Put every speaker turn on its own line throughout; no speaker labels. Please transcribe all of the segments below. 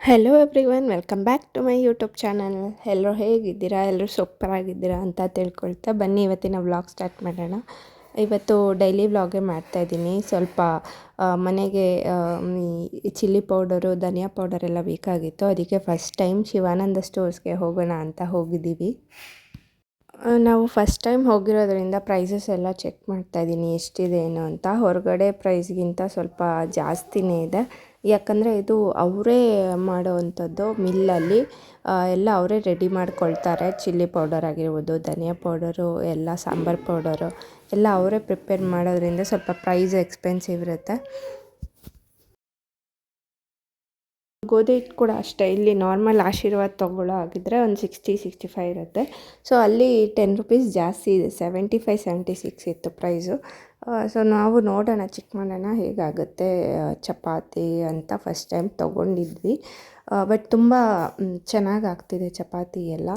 Hello everyone, welcome back to my YouTube channel. ಎಲ್ಲರೂ ಹೇಗಿದ್ದೀರಾ? ಎಲ್ಲರೂ ಸೂಪರಾಗಿದ್ದೀರಾ ಅಂತ ತಿಳ್ಕೊಳ್ತಾ ಬನ್ನಿ ಇವತ್ತಿನ ವ್ಲಾಗ್ ಸ್ಟಾರ್ಟ್ ಮಾಡೋಣ. ಇವತ್ತು ಡೈಲಿ ವ್ಲಾಗೇ ಮಾಡ್ತಾಯಿದ್ದೀನಿ. ಸ್ವಲ್ಪ ಮನೆಗೆ ಚಿಲ್ಲಿ ಪೌಡರು, ಧನಿಯಾ ಪೌಡರ್ ಎಲ್ಲ ಬೇಕಾಗಿತ್ತು. ಅದಕ್ಕೆ ಫಸ್ಟ್ ಟೈಮ್ ಶಿವಾನಂದ ಸ್ಟೋರ್ಸ್ಗೆ ಹೋಗೋಣ ಅಂತ ಹೋಗಿದ್ದೀವಿ. ನಾವು ಫಸ್ಟ್ ಟೈಮ್ ಹೋಗಿರೋದ್ರಿಂದ ಪ್ರೈಸಸ್ ಎಲ್ಲ ಚೆಕ್ ಮಾಡ್ತಾಯಿದ್ದೀನಿ ಎಷ್ಟಿದೆ ಏನು ಅಂತ. ಹೊರಗಡೆ ಪ್ರೈಸ್ಗಿಂತ ಸ್ವಲ್ಪ ಜಾಸ್ತಿನೇ ಇದೆ. ಯಾಕಂದರೆ ಇದು ಅವರೇ ಮಾಡೋವಂಥದ್ದು ಮಿಲ್ಲಲ್ಲಿ. ಎಲ್ಲ ಅವರೇ ರೆಡಿ ಮಾಡ್ಕೊಳ್ತಾರೆ. ಚಿಲ್ಲಿ ಪೌಡರ್ ಆಗಿರ್ಬೋದು, ಧನಿಯಾ ಪೌಡರು, ಎಲ್ಲ ಸಾಂಬಾರು ಪೌಡರು ಎಲ್ಲ ಅವರೇ ಪ್ರಿಪೇರ್ ಮಾಡೋದ್ರಿಂದ ಸ್ವಲ್ಪ ಪ್ರೈಸ್ ಎಕ್ಸ್ಪೆನ್ಸಿವ್ ಇರುತ್ತೆ. ಗೋಧಿ ಹಿಟ್ಟು ಕೂಡ ಅಷ್ಟೇ. ಇಲ್ಲಿ ನಾರ್ಮಲ್ ಆಶೀರ್ವಾದ್ ತೊಗೊಳ್ಳೋ ಆಗಿದ್ದರೆ ಒಂದು 60-65 ಇರುತ್ತೆ. ಸೊ ಅಲ್ಲಿ 10 ರುಪೀಸ್ ಜಾಸ್ತಿ ಇದೆ. 75-76 ಇತ್ತು ಪ್ರೈಸು. ಸೊ ನಾವು ನೋಡೋಣ, ಚೆಕ್ ಮಾಡೋಣ ಹೇಗಾಗುತ್ತೆ ಚಪಾತಿ ಅಂತ ಫಸ್ಟ್ ಟೈಮ್ ತೊಗೊಂಡಿದ್ವಿ. ಬಟ್ ತುಂಬ ಚೆನ್ನಾಗಿ ಆಗ್ತಿದೆ ಚಪಾತಿ ಎಲ್ಲ.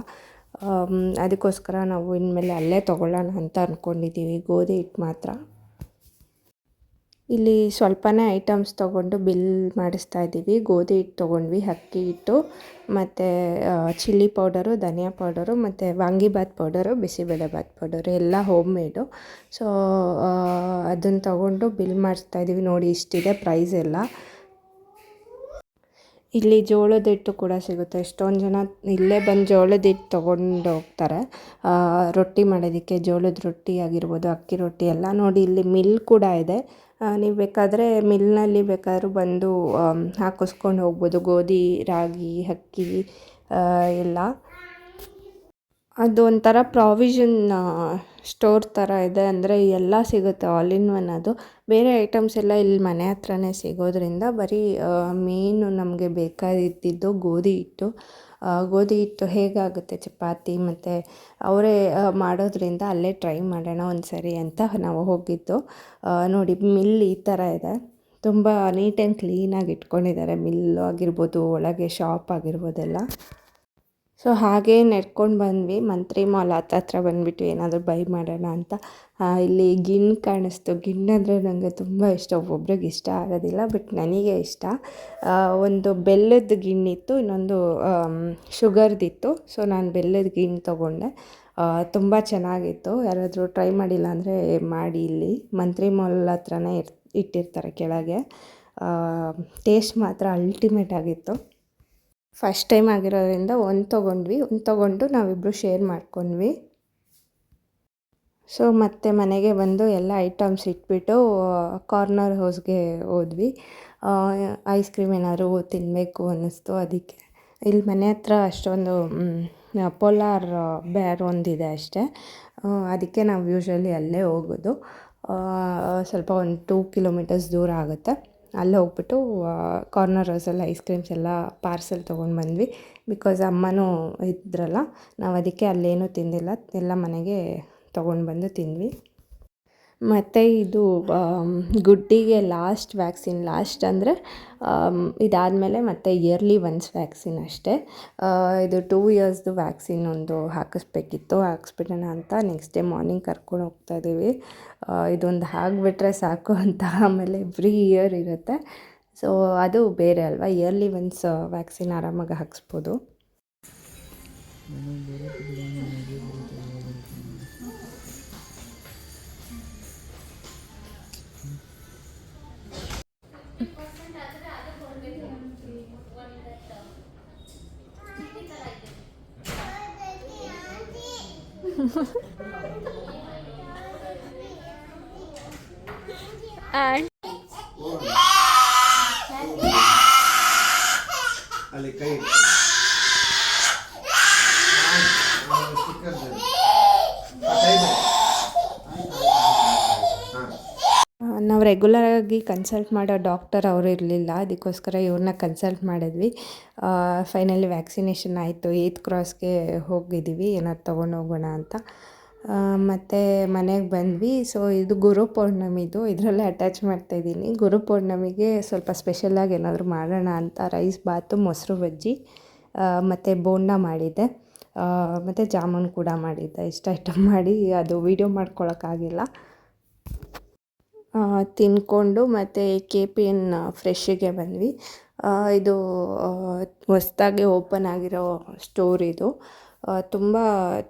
ಅದಕ್ಕೋಸ್ಕರ ನಾವು ಇನ್ಮೇಲೆ ಅಲ್ಲೇ ತೊಗೊಳ್ಳೋಣ ಅಂತ ಅಂದ್ಕೊಂಡಿದ್ದೀವಿ. ಗೋಧಿ ಹಿಟ್ಟು ಮಾತ್ರ. ಇಲ್ಲಿ ಸ್ವಲ್ಪನೇ ಐಟಮ್ಸ್ ತೊಗೊಂಡು ಬಿಲ್ ಮಾಡಿಸ್ತಾ ಇದ್ದೀವಿ. ಗೋಧಿ ಹಿಟ್ಟು ತೊಗೊಂಡ್ವಿ, ಅಕ್ಕಿ ಹಿಟ್ಟು ಮತ್ತು ಚಿಲ್ಲಿ ಪೌಡರು, ಧನಿಯಾ ಪೌಡರು ಮತ್ತು ವಾಂಗಿಬಾತ್ ಪೌಡರು, ಬಿಸಿಬೇಳೆಬಾತ್ ಪೌಡರು ಎಲ್ಲ ಹೋಮ್ ಮೇಡು. ಸೊ ಅದನ್ನು ತೊಗೊಂಡು ಬಿಲ್ ಮಾಡಿಸ್ತಾ ಇದ್ದೀವಿ. ನೋಡಿ ಇಷ್ಟಿದೆ ಪ್ರೈಸ್ ಎಲ್ಲ. ಇಲ್ಲಿ ಜೋಳದ ಹಿಟ್ಟು ಕೂಡ ಸಿಗುತ್ತೆ. ಎಷ್ಟೊಂದು ಜನ ಇಲ್ಲೇ ಬಂದು ಜೋಳದ ಹಿಟ್ಟು ತೊಗೊಂಡು ಹೋಗ್ತಾರೆ ರೊಟ್ಟಿ ಮಾಡೋದಕ್ಕೆ. ಜೋಳದ ರೊಟ್ಟಿ ಆಗಿರ್ಬೋದು, ಅಕ್ಕಿ ರೊಟ್ಟಿ ಎಲ್ಲ. ನೋಡಿ ಇಲ್ಲಿ ಮಿಲ್ ಕೂಡ ಇದೆ. ನೀವು ಬೇಕಾದರೆ ಮಿಲ್ನಲ್ಲಿ ಬೇಕಾದ್ರೂ ಬಂದು ಹಾಕಿಸ್ಕೊಂಡು ಹೋಗ್ಬೋದು. ಗೋಧಿ, ರಾಗಿ, ಅಕ್ಕಿ ಎಲ್ಲ. ಅದು ಒಂಥರ ಪ್ರಾವಿಷನ್ ಸ್ಟೋರ್ ಥರ ಇದೆ. ಅಂದರೆ ಎಲ್ಲ ಸಿಗುತ್ತೆ, ಆಲ್ ಇನ್ ಒನ್ ಅದು. ಬೇರೆ ಐಟಮ್ಸ್ ಎಲ್ಲ ಇಲ್ಲಿ ಮನೆ ಹತ್ರನೇ ಸಿಗೋದ್ರಿಂದ ಬರೀ ಮೇನು ನಮಗೆ ಬೇಕಾಗಿದ್ದಿದ್ದು ಗೋಧಿ ಹಿಟ್ಟು. ಗೋಧಿ ಹಿಟ್ಟು ಹೇಗಾಗುತ್ತೆ ಚಪಾತಿ ಮತ್ತು ಅವರೇ ಮಾಡೋದ್ರಿಂದ ಅಲ್ಲೇ ಟ್ರೈ ಮಾಡೋಣ ಒಂದು ಸರಿ ಅಂತ ನಾವು ಹೋಗಿದ್ದು. ನೋಡಿ ಮಿಲ್ ಈ ಥರ ಇದೆ. ತುಂಬ ನೀಟ್ ಆ್ಯಂಡ್ ಕ್ಲೀನಾಗಿ ಇಟ್ಕೊಂಡಿದ್ದಾರೆ. ಮಿಲ್ಲು ಆಗಿರ್ಬೋದು, ಒಳಗೆ ಶಾಪ್ ಆಗಿರ್ಬೋದೆಲ್ಲ. ಸೊ ಹಾಗೇ ನಡ್ಕೊಂಡು ಬಂದ್ವಿ. ಮಂತ್ರಿ ಮಾಲ್ ಹತ್ರ ಬಂದುಬಿಟ್ಟು ಏನಾದರೂ ಬೈ ಮಾಡೋಣ ಅಂತ. ಇಲ್ಲಿ ಗಿಣ್ಣು ಕಾಣಿಸ್ತು. ಗಿಣ್ಣಂದರೆ ನನಗೆ ತುಂಬ ಇಷ್ಟ. ಒಬ್ಬೊಬ್ರಿಗೆ ಇಷ್ಟ ಆಗೋದಿಲ್ಲ, ಬಟ್ ನನಗೆ ಇಷ್ಟ. ಒಂದು ಬೆಲ್ಲದ ಗಿಣ್ಣಿತ್ತು, ಇನ್ನೊಂದು ಶುಗರ್ದಿತ್ತು. ಸೊ ನಾನು ಬೆಲ್ಲದ ಗಿಣ್ಣು ತೊಗೊಂಡೆ. ತುಂಬ ಚೆನ್ನಾಗಿತ್ತು. ಯಾರಾದರೂ ಟ್ರೈ ಮಾಡಿಲ್ಲ ಅಂದರೆ ಮಾಡಿ. ಇಲ್ಲಿ ಮಂತ್ರಿ ಮಾಲ್ ಹತ್ರನೇ ಇಟ್ಟಿರ್ತಾರೆ ಕೆಳಗೆ. ಟೇಸ್ಟ್ ಮಾತ್ರ ಅಲ್ಟಿಮೇಟ್ ಆಗಿತ್ತು. ಫಸ್ಟ್ ಟೈಮ್ ಆಗಿರೋದ್ರಿಂದ ಒಂದು ತೊಗೊಂಡು ನಾವಿಬ್ಬರು ಶೇರ್ ಮಾಡ್ಕೊಂಡ್ವಿ. ಸೊ ಮತ್ತೆ ಮನೆಗೆ ಬಂದು ಎಲ್ಲ ಐಟಮ್ಸ್ ಇಟ್ಬಿಟ್ಟು ಕಾರ್ನರ್ ಹೌಸ್ಗೆ ಹೋದ್ವಿ. ಐಸ್ ಕ್ರೀಮ್ ಏನಾದರೂ ತಿನ್ನಬೇಕು ಅನ್ನಿಸ್ತು. ಅದಕ್ಕೆ ಇಲ್ಲಿ ಮನೆ ಹತ್ರ ಅಷ್ಟೊಂದು ಪೋಲಾರ್ ಬೇರ್ ಒಂದಿದೆ ಅಷ್ಟೇ. ಅದಕ್ಕೆ ನಾವು ಯೂಶ್ವಲಿ ಅಲ್ಲೇ ಹೋಗೋದು. ಸ್ವಲ್ಪ ಒಂದು 2 ಕಿಲೋಮೀಟರ್ಸ್ ದೂರ ಆಗುತ್ತೆ. ಅಲ್ಲಿ ಹೋಗ್ಬಿಟ್ಟು ಕಾರ್ನರ್ ಹೌಸಲ್ಲಿ ಐಸ್ ಕ್ರೀಮ್ಸ್ ಎಲ್ಲ ಪಾರ್ಸೆಲ್ ತೊಗೊಂಡು ಬಂದ್ವಿ. ಬಿಕಾಸ್ ಅಮ್ಮನೂ ಇದ್ರಲ್ಲ, ನಾವು ಅದಕ್ಕೆ ಅಲ್ಲೇನೂ ತಿಂದಿಲ್ಲ, ಎಲ್ಲ ಮನೆಗೆ ತೊಗೊಂಡು ಬಂದು ತಿಂದ್ವಿ. ಮತ್ತು ಇದು ಗುಡ್ಡಿಗೆ ಲಾಸ್ಟ್ ವ್ಯಾಕ್ಸಿನ್. ಲಾಸ್ಟ್ ಅಂದರೆ ಇದಾದಮೇಲೆ ಮತ್ತೆ ಇಯರ್ಲಿ ಒನ್ಸ್ ವ್ಯಾಕ್ಸಿನ್ ಅಷ್ಟೇ. ಇದು 2 ಇಯರ್ಸ್ದು ವ್ಯಾಕ್ಸಿನ್ ಒಂದು ಹಾಕಿಸ್ಬಿಡೋಣ ಅಂತ ನೆಕ್ಸ್ಟ್ ಡೇ ಮಾರ್ನಿಂಗ್ ಕರ್ಕೊಂಡು ಹೋಗ್ತಾಯಿದ್ದೀವಿ. ಇದೊಂದು ಆಗಿಬಿಟ್ರೆ ಸಾಕು ಅಂತ. ಆಮೇಲೆ ಎವ್ರಿ ಇಯರ್ ಇರುತ್ತೆ. ಸೊ ಅದು ಬೇರೆ ಅಲ್ವಾ, ಇಯರ್ಲಿ ಒನ್ಸ್ ವ್ಯಾಕ್ಸಿನ್ ಆರಾಮಾಗಿ ಹಾಕಿಸ್ಬೋದು. ಅಲ್ಲಿ ಕೈ ನಾವು ರೆಗ್ಯುಲರಾಗಿ ಕನ್ಸಲ್ಟ್ ಮಾಡೋ ಡಾಕ್ಟರ್ ಅವರು ಇರಲಿಲ್ಲ. ಅದಕ್ಕೋಸ್ಕರ ಇವ್ರನ್ನ ಕನ್ಸಲ್ಟ್ ಮಾಡಿದ್ವಿ. ಫೈನಲಿ ವ್ಯಾಕ್ಸಿನೇಷನ್ ಆಯಿತು. 8th ಕ್ರಾಸ್ಗೆ ಹೋಗಿದ್ದೀವಿ ಏನಾದ್ರು ತೊಗೊಂಡು ಹೋಗೋಣ ಅಂತ. ಮತ್ತು ಮನೆಗೆ ಬಂದ್ವಿ. ಸೊ ಇದು ಗುರು ಪೌರ್ಣಮಿದು, ಇದರಲ್ಲೇ ಅಟ್ಯಾಚ್ ಮಾಡ್ತಾಯಿದ್ದೀನಿ. ಗುರು ಪೌರ್ಣಮಿಗೆ ಸ್ವಲ್ಪ ಸ್ಪೆಷಲಾಗಿ ಏನಾದರೂ ಮಾಡೋಣ ಅಂತ ರೈಸ್ ಬಾತು, ಮೊಸರು ಬಜ್ಜಿ ಮತ್ತು ಬೋಂಡ ಮಾಡಿದ್ದೆ. ಮತ್ತು ಜಾಮೂನ್ ಕೂಡ ಮಾಡಿದ್ದೆ. ಇಷ್ಟು ಐಟಮ್ ಮಾಡಿ ಅದು ವೀಡಿಯೋ ಮಾಡ್ಕೊಳಕ್ಕಾಗಿಲ್ಲ. ತಿಂದ್ಕೊಂಡು ಮತ್ತು KPN ಫ್ರೆಶ್ಶಿಗೆ ಬಂದ್ವಿ. ಇದು ಹೊಸ್ದಾಗಿ ಓಪನ್ ಆಗಿರೋ ಸ್ಟೋರ್ ಇದು. ತುಂಬ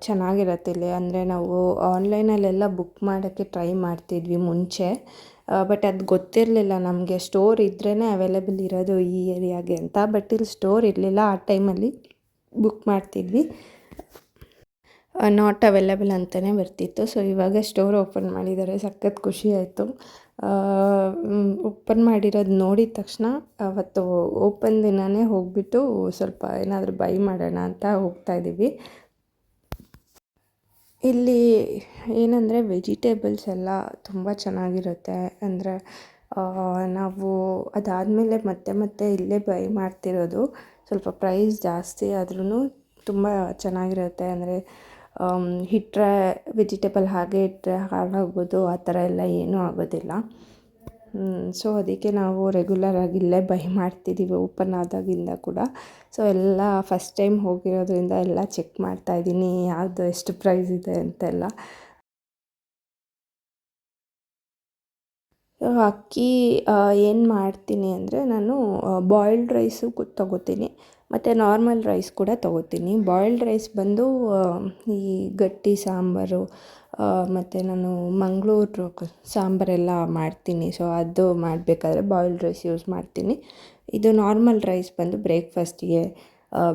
ಚೆನ್ನಾಗಿರತ್ತೆ ಇಲ್ಲಿ. ಅಂದರೆ ನಾವು ಆನ್ಲೈನಲ್ಲೆಲ್ಲ ಬುಕ್ ಮಾಡೋಕ್ಕೆ ಟ್ರೈ ಮಾಡ್ತಿದ್ವಿ ಮುಂಚೆ, ಬಟ್ ಅದು ಗೊತ್ತಿರಲಿಲ್ಲ ನಮಗೆ ಸ್ಟೋರ್ ಇದ್ರೇ ಅವೈಲೇಬಲ್ ಇರೋದು ಈ ಏರಿಯಾಗೆ ಅಂತ. ಬಟ್ ಇಲ್ಲಿ ಸ್ಟೋರ್ ಇರಲಿಲ್ಲ, ಆ ಟೈಮಲ್ಲಿ ಬುಕ್ ಮಾಡ್ತಿದ್ವಿ, ನಾಟ್ ಅವೈಲೇಬಲ್ ಅಂತಲೇ ಬರ್ತಿತ್ತು. ಸೊ ಇವಾಗ ಸ್ಟೋರ್ ಓಪನ್ ಮಾಡಿದ್ದಾರೆ, ಸಖತ್ ಖುಷಿ ಆಯಿತು. ಓಪನ್ ಮಾಡಿರೋದು ನೋಡಿದ ತಕ್ಷಣ ಅವತ್ತು ಓಪನ್ ದಿನವೇ ಹೋಗಿಬಿಟ್ಟು ಸ್ವಲ್ಪ ಏನಾದರೂ ಬೈ ಮಾಡೋಣ ಅಂತ ಹೋಗ್ತಾಯಿದ್ದೀವಿ. ಇಲ್ಲಿ ಏನಂದರೆ ವೆಜಿಟೇಬಲ್ಸ್ ಎಲ್ಲ ತುಂಬ ಚೆನ್ನಾಗಿರುತ್ತೆ. ಅಂದರೆ ನಾವು ಅದಾದಮೇಲೆ ಮತ್ತೆ ಮತ್ತೆ ಇಲ್ಲೇ ಬೈ ಮಾಡ್ತಿರೋದು. ಸ್ವಲ್ಪ ಪ್ರೈಸ್ ಜಾಸ್ತಿ ಆದ್ರೂ ತುಂಬ ಚೆನ್ನಾಗಿರುತ್ತೆ. ಅಂದರೆ ಇಟ್ಟರೆ ವೆಜಿಟೇಬಲ್ ಹಾಗೆ ಇಟ್ಟರೆ ಹಾಳಾಗ್ಬೋದು, ಆ ಥರ ಎಲ್ಲ ಏನೂ ಆಗೋದಿಲ್ಲ. ಸೊ ಅದಕ್ಕೆ ನಾವು ರೆಗ್ಯುಲರಾಗಿ ಇಲ್ಲೇ ಬೈ ಮಾಡ್ತಿದ್ದೀವಿ ಓಪನ್ ಆದಾಗಿಂದ ಕೂಡ. ಸೊ ಎಲ್ಲ ಫಸ್ಟ್ ಟೈಮ್ ಹೋಗಿರೋದ್ರಿಂದ ಎಲ್ಲ ಚೆಕ್ ಮಾಡ್ತಾಯಿದ್ದೀನಿ ಯಾವುದು ಎಷ್ಟು ಪ್ರೈಸ್ ಇದೆ ಅಂತೆಲ್ಲ. ಅಕ್ಕಿ ಏನು ಮಾಡ್ತೀನಿ ಅಂದರೆ ನಾನು ಬಾಯ್ಲ್ಡ್ ರೈಸು ತೊಗೋತೀನಿ ಮತ್ತು ನಾರ್ಮಲ್ ರೈಸ್ ಕೂಡ ತೊಗೋತೀನಿ. ಬಾಯ್ಲ್ಡ್ ರೈಸ್ ಬಂದು ಈ ಗಟ್ಟಿ ಸಾಂಬಾರು ಮತ್ತು ನಾನು ಮಂಗಳೂರು ಸಾಂಬಾರೆಲ್ಲ ಮಾಡ್ತೀನಿ. ಸೊ ಅದು ಮಾಡಬೇಕಾದ್ರೆ ಬಾಯ್ಲ್ಡ್ ರೈಸ್ ಯೂಸ್ ಮಾಡ್ತೀನಿ. ಇದು ನಾರ್ಮಲ್ ರೈಸ್ ಬಂದು ಬ್ರೇಕ್ಫಾಸ್ಟಿಗೆ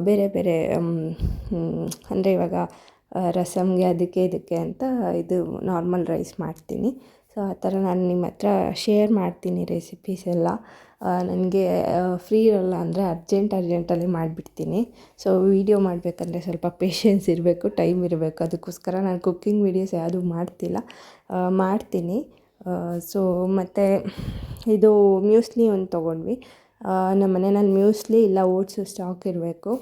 ಬೇರೆ ಬೇರೆ ಅಂದರೆ ಇವಾಗ ರಸಮ್ಗೆ ಅದಕ್ಕೆ ಇದಕ್ಕೆ ಅಂತ ಇದು ನಾರ್ಮಲ್ ರೈಸ್ ಮಾಡ್ತೀನಿ. ಸೊ ಆ ಥರ ನಾನು ನಿಮ್ಮ ಹತ್ರ ಶೇರ್ ಮಾಡ್ತೀನಿ ರೆಸಿಪೀಸ್ ಎಲ್ಲ. ನನಗೆ ಫ್ರೀ ಇರೋಲ್ಲ ಅಂದರೆ ಅರ್ಜೆಂಟಲ್ಲಿ ಮಾಡಿಬಿಡ್ತೀನಿ. ಸೊ ವೀಡಿಯೋ ಮಾಡಬೇಕಂದ್ರೆ ಸ್ವಲ್ಪ ಪೇಷನ್ಸ್ ಇರಬೇಕು, ಟೈಮ್ ಇರಬೇಕು. ಅದಕ್ಕೋಸ್ಕರ ನಾನು ಕುಕ್ಕಿಂಗ್ ವೀಡಿಯೋಸ್ ಯಾವುದೂ ಮಾಡ್ತೀನಿ. ಸೊ ಮತ್ತು ಇದು ಮ್ಯೂಸ್ಲಿ ಒಂದು ತೊಗೊಂಡ್ವಿ. ನಮ್ಮ ಮನೆಯಲ್ಲಿ ಮ್ಯೂಸ್ಲಿ ಇಲ್ಲ ಓಟ್ಸು ಸ್ಟಾಕ್ ಇರಬೇಕು.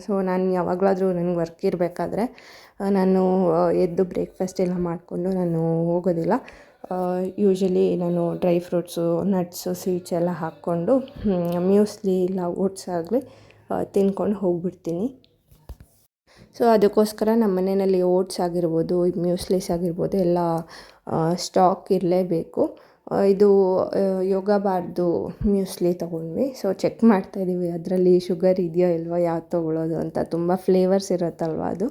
ಸೊ ನಾನು ಯಾವಾಗಲಾದರೂ ನನಗೆ ವರ್ಕ್ ಇರಬೇಕಾದ್ರೆ ನಾನು ಎದ್ದು ಬ್ರೇಕ್ಫಾಸ್ಟ್ ಎಲ್ಲ ಮಾಡಿಕೊಂಡು ನಾನು ಹೋಗೋದಿಲ್ಲ. ಯೂಶ್ವಲಿ ನಾನು ಡ್ರೈ ಫ್ರೂಟ್ಸು, ನಟ್ಸು, ಸೀಡ್ಸ್ ಎಲ್ಲ ಹಾಕ್ಕೊಂಡು ಮ್ಯೂಸ್ಲಿ ಇಲ್ಲ ಓಟ್ಸ್ ಆಗಲಿ ತಿಂದ್ಕೊಂಡು ಹೋಗ್ಬಿಡ್ತೀನಿ. ಸೊ ಅದಕ್ಕೋಸ್ಕರ ನಮ್ಮ ಮನೆಯಲ್ಲಿ ಓಟ್ಸ್ ಆಗಿರ್ಬೋದು, ಮ್ಯೂಸ್ಲೀಸ್ ಆಗಿರ್ಬೋದು ಎಲ್ಲ ಸ್ಟಾಕ್ ಇರಲೇಬೇಕು. ಇದು ಯೋಗ ಬಾರ್ದು ಮ್ಯೂಸ್ಲಿ ತೊಗೊಂಡ್ವಿ. ಸೊ ಚೆಕ್ ಮಾಡ್ತಾಯಿದ್ದೀವಿ ಅದರಲ್ಲಿ ಶುಗರ್ ಇದೆಯೋ ಇಲ್ವೋ, ಯಾವ್ದು ತೊಗೊಳ್ಳೋದು ಅಂತ. ತುಂಬ ಫ್ಲೇವರ್ಸ್ ಇರುತ್ತಲ್ವ ಅದು.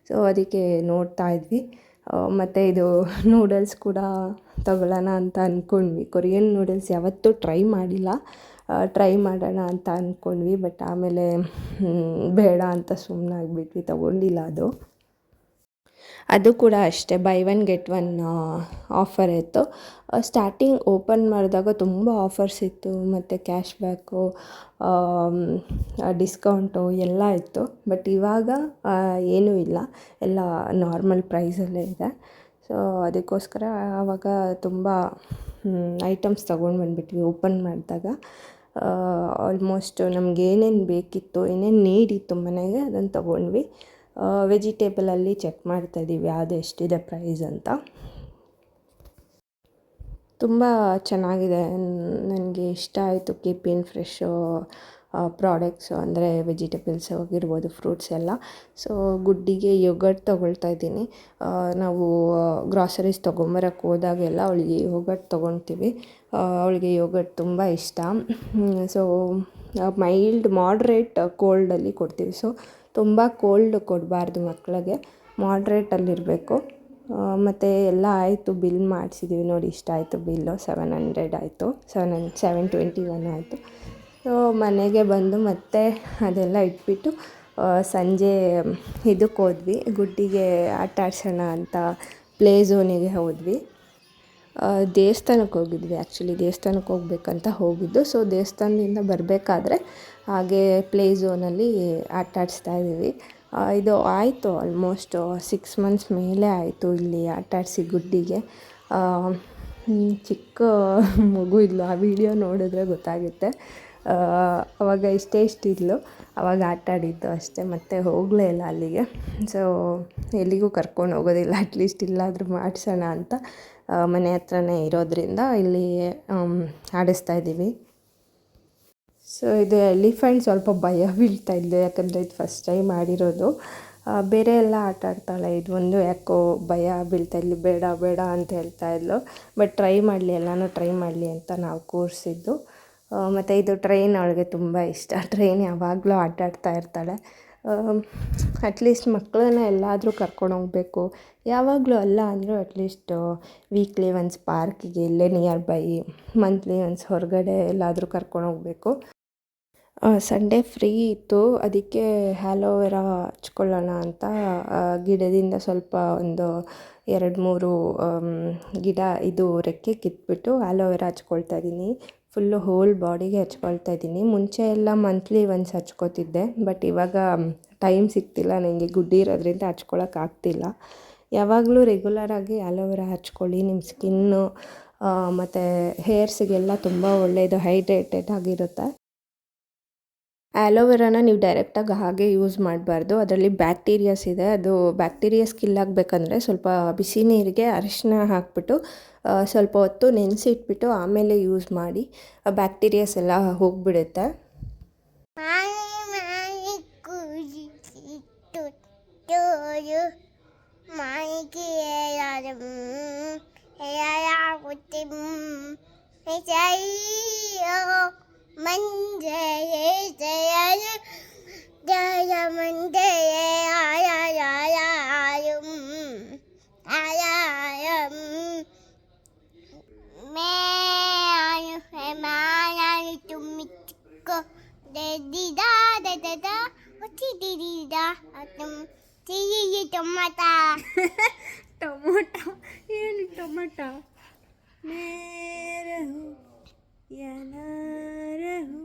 ಸೊ ಅದಕ್ಕೆ ನೋಡ್ತಾ ಇದ್ವಿ. ಮತ್ತು ಇದು ನೂಡಲ್ಸ್ ಕೂಡ ತಗೊಳ್ಳೋಣ ಅಂತ ಅಂದ್ಕೊಂಡ್ವಿ. ಕೊರಿಯನ್ ನೂಡಲ್ಸ್ ಯಾವತ್ತೂ ಟ್ರೈ ಮಾಡಿಲ್ಲ, ಟ್ರೈ ಮಾಡೋಣ ಅಂತ ಅಂದ್ಕೊಂಡ್ವಿ. ಬಟ್ ಆಮೇಲೆ ಬೇಡ ಅಂತ ಸುಮ್ಮನಾಗ್ಬಿಟ್ವಿ, ತೊಗೊಂಡಿಲ್ಲ ಅದು ಕೂಡ ಅಷ್ಟೇ by one get one offer ಇತ್ತು. ಸ್ಟಾರ್ಟಿಂಗ್ ಓಪನ್ ಮಾಡಿದಾಗ ತುಂಬ ಆಫರ್ಸ್ ಇತ್ತು ಮತ್ತು ಕ್ಯಾಶ್ ಬ್ಯಾಕು, ಡಿಸ್ಕೌಂಟು ಎಲ್ಲ ಇತ್ತು. ಬಟ್ ಇವಾಗ ಏನೂ ಇಲ್ಲ, ಎಲ್ಲ ನಾರ್ಮಲ್ ಪ್ರೈಸಲ್ಲೇ ಇದೆ. ಸೊ ಅದಕ್ಕೋಸ್ಕರ ಆವಾಗ ತುಂಬ ಐಟಮ್ಸ್ ತೊಗೊಂಡು ಬಂದುಬಿಟ್ವಿ ಓಪನ್ ಮಾಡಿದಾಗ. ಆಲ್ಮೋಸ್ಟ್ ನಮ್ಗೆ ಏನೇನು ಬೇಕಿತ್ತು, ಏನೇನು ನೀಡಿತ್ತು ಮನೆಗೆ ಅದನ್ನು ತೊಗೊಂಡ್ವಿ. ವೆಜಿಟೇಬಲಲ್ಲಿ ಚೆಕ್ ಮಾಡ್ತಾಯಿದ್ದೀವಿ ಯಾವುದು ಎಷ್ಟಿದೆ ಪ್ರೈಸ್ ಅಂತ. ತುಂಬ ಚೆನ್ನಾಗಿದೆ, ನನಗೆ ಇಷ್ಟ ಆಯಿತು. ಕೀಪಿನ್ ಫ್ರೆಶ್ಶು ಪ್ರಾಡಕ್ಟ್ಸು ಅಂದರೆ ವೆಜಿಟೇಬಲ್ಸ್ ಆಗಿರ್ಬೋದು, ಫ್ರೂಟ್ಸ್ ಎಲ್ಲ. ಸೊ ಗುಡ್ಡಿಗೆ ಯೋಗರ್ಟ್ ತೊಗೊಳ್ತಾ ಇದ್ದೀನಿ. ನಾವು ಗ್ರಾಸರೀಸ್ ತೊಗೊಂಬರಕ್ಕೆ ಹೋದಾಗೆಲ್ಲ ಅವಳಿಗೆ ಯೋಗರ್ಟ್ ತೊಗೊಳ್ತೀವಿ. ಅವಳಿಗೆ ಯೋಗರ್ಟ್ ತುಂಬ ಇಷ್ಟ. ಸೊ ಮೈಲ್ಡ್ ಮಾಡ್ರೇಟ್ ಕೋಲ್ಡಲ್ಲಿ ಕೊಡ್ತೀವಿ. ಸೊ ತುಂಬ ಕೋಲ್ಡ್ ಕೊಡಬಾರ್ದು ಮಕ್ಕಳಿಗೆ, ಮಾಡ್ರೇಟಲ್ಲಿರಬೇಕು. ಮತ್ತು ಎಲ್ಲ ಆಯಿತು, ಬಿಲ್ ಮಾಡಿಸಿದ್ದೀವಿ ನೋಡಿ. ಇಷ್ಟ ಆಯಿತು ಬಿಲ್ಲು, 700 ಆಯಿತು, 721 ಆಯಿತು. ಸೊ ಮನೆಗೆ ಬಂದು ಮತ್ತೆ ಅದೆಲ್ಲ ಇಟ್ಬಿಟ್ಟು ಸಂಜೆ ಇದಕ್ಕೆ ಹೋದ್ವಿ, ಗುಡ್ಡಿಗೆ ಆಟ ಆಡ್ಸೋಣ ಅಂತ ಪ್ಲೇ ಝೋನಿಗೆ ಹೋದ್ವಿ. ದೇವಸ್ಥಾನಕ್ಕೆ ಹೋಗಿದ್ವಿ. ಆ್ಯಕ್ಚುಲಿ ದೇವಸ್ಥಾನಕ್ಕೆ ಹೋಗ್ಬೇಕಂತ ಹೋಗಿದ್ದು. ಸೊ ದೇವಸ್ಥಾನದಿಂದ ಬರಬೇಕಾದ್ರೆ ಹಾಗೆ ಪ್ಲೇ ಝೋನಲ್ಲಿ ಆಟ ಆಡಿಸ್ತಾ ಇದ್ದೀವಿ. ಇದು ಆಯಿತು ಆಲ್ಮೋಸ್ಟ್ 6 ಮಂತ್ಸ್ ಮೇಲೆ ಆಯಿತು ಇಲ್ಲಿ ಆಟ ಆಡಿಸಿ ಗುಡ್ಡಿಗೆ. ಚಿಕ್ಕ ಮಗು ಇದ್ಲು, ಆ ವಿಡಿಯೋ ನೋಡಿದ್ರೆ ಗೊತ್ತಾಗುತ್ತೆ. ಆವಾಗ ಇಷ್ಟಿದ್ಲು, ಆವಾಗ ಆಟ ಆಡಿದ್ದು ಅಷ್ಟೇ, ಮತ್ತೆ ಹೋಗಲೇ ಇಲ್ಲ ಅಲ್ಲಿಗೆ. ಸೊ ಎಲ್ಲಿಗೂ ಕರ್ಕೊಂಡು ಹೋಗೋದಿಲ್ಲ, ಅಟ್ಲೀಸ್ಟ್ ಇಲ್ಲಾದರೂ ಮಾಡಿಸೋಣ ಅಂತ ಮನೆ ಹತ್ರನೇ ಇರೋದ್ರಿಂದ ಇಲ್ಲಿ ಆಡಿಸ್ತಾ ಇದ್ದೀವಿ. ಸೊ ಇದು ಎಲಿಫೆಂಟ್ ಸ್ವಲ್ಪ ಭಯ ಬೀಳ್ತಾ ಇದ್ಲು, ಯಾಕಂದರೆ ಇದು ಫಸ್ಟ್ ಟೈಮ್ ಆಡಿರೋದು. ಬೇರೆ ಎಲ್ಲ ಆಟ ಆಡ್ತಾಳೆ, ಇದು ಒಂದು ಯಾಕೋ ಭಯ ಬೀಳ್ತಾ ಇದ್ಲು, ಬೇಡ ಬೇಡ ಅಂತ ಹೇಳ್ತಾ ಇದ್ಲು. ಬಟ್ ಎಲ್ಲನೂ ಟ್ರೈ ಮಾಡಲಿ ಅಂತ ನಾವು ಕೂರಿಸಿದ್ದು. ಮತ್ತು ಇದು ಟ್ರೈನ್ ಅವಳಿಗೆ ತುಂಬ ಇಷ್ಟ. ಟ್ರೈನ್ ಯಾವಾಗಲೂ ಆಟಾಡ್ತಾ ಇರ್ತಾಳೆ. ಅಟ್ಲೀಸ್ಟ್ ಮಕ್ಕಳನ್ನ ಎಲ್ಲಾದರೂ ಕರ್ಕೊಂಡೋಗ್ಬೇಕು, ಯಾವಾಗಲೂ ಅಲ್ಲ ಅಂದರೂ ಅಟ್ಲೀಸ್ಟ್ ವೀಕ್ಲಿ ಒನ್ಸ್ ಪಾರ್ಕಿಗೆ ಇಲ್ಲೇ ನಿಯರ್ ಬೈ, ಮಂತ್ಲಿ ಒನ್ಸ್ ಹೊರಗಡೆ ಎಲ್ಲಾದರೂ ಕರ್ಕೊಂಡೋಗ್ಬೇಕು. ಸಂಡೇ ಫ್ರೀ ಇತ್ತು, ಅದಕ್ಕೆ ಹ್ಯಾಲೋವೆರಾ ಹಚ್ಕೊಳ್ಳೋಣ ಅಂತ ಗಿಡದಿಂದ ಸ್ವಲ್ಪ ಒಂದು 2-3 ಗಿಡ ಇದು ರೆಕ್ಕೆ ಕಿತ್ಬಿಟ್ಟು ಆಲೋವೆರಾ ಹಚ್ಕೊಳ್ತಾ ಇದ್ದೀನಿ. ಫುಲ್ಲು ಹೋಲ್ ಬಾಡಿಗೆ ಹಚ್ಕೊಳ್ತಾ ಇದ್ದೀನಿ. ಮುಂಚೆ ಎಲ್ಲ ಮಂತ್ಲಿ ಒನ್ಸ್ ಹಚ್ಕೋತಿದ್ದೆ, ಬಟ್ ಇವಾಗ ಟೈಮ್ ಸಿಗ್ತಿಲ್ಲ ನನಗೆ, ಗುಡ್ಡಿ ಇರೋದ್ರಿಂದ ಹಚ್ಕೊಳಕ್ಕಾಗ್ತಿಲ್ಲ. ಯಾವಾಗಲೂ ರೆಗ್ಯುಲರಾಗಿ ಆಲೋವೆರಾ ಹಚ್ಕೊಳ್ಳಿ, ನಿಮ್ಮ ಸ್ಕಿನ್ನು ಮತ್ತು ಹೇರ್ಸಿಗೆಲ್ಲ ತುಂಬ ಒಳ್ಳೆಯದು, ಹೈಡ್ರೇಟೆಡ್ ಆಗಿರುತ್ತೆ. ಆ್ಯಲೋವೆರಾನ ನೀವು ಡೈರೆಕ್ಟಾಗಿ ಹಾಗೆ ಯೂಸ್ ಮಾಡಬಾರ್ದು, ಅದರಲ್ಲಿ ಬ್ಯಾಕ್ಟೀರಿಯಾಸ್ ಇದೆ. ಅದು ಬ್ಯಾಕ್ಟೀರಿಯಾಸ್ ಕಿಲ್ ಆಗಬೇಕಂದ್ರೆ ಸ್ವಲ್ಪ ಬಿಸಿ ನೀರಿಗೆ ಅರಿಶಿನ ಹಾಕಿಬಿಟ್ಟು ಸ್ವಲ್ಪ ಹೊತ್ತು ನೆನೆಸಿಟ್ಬಿಟ್ಟು ಆಮೇಲೆ ಯೂಸ್ ಮಾಡಿ, ಬ್ಯಾಕ್ಟೀರಿಯಾಸ್ ಎಲ್ಲ ಹೋಗಿಬಿಡುತ್ತೆ. ಟೊಮೊಟೊ ಏನು ಟೊಮೊಟೊ ಮೇರೆ ಹೋ ಯಾ ನಾ ರಹೋ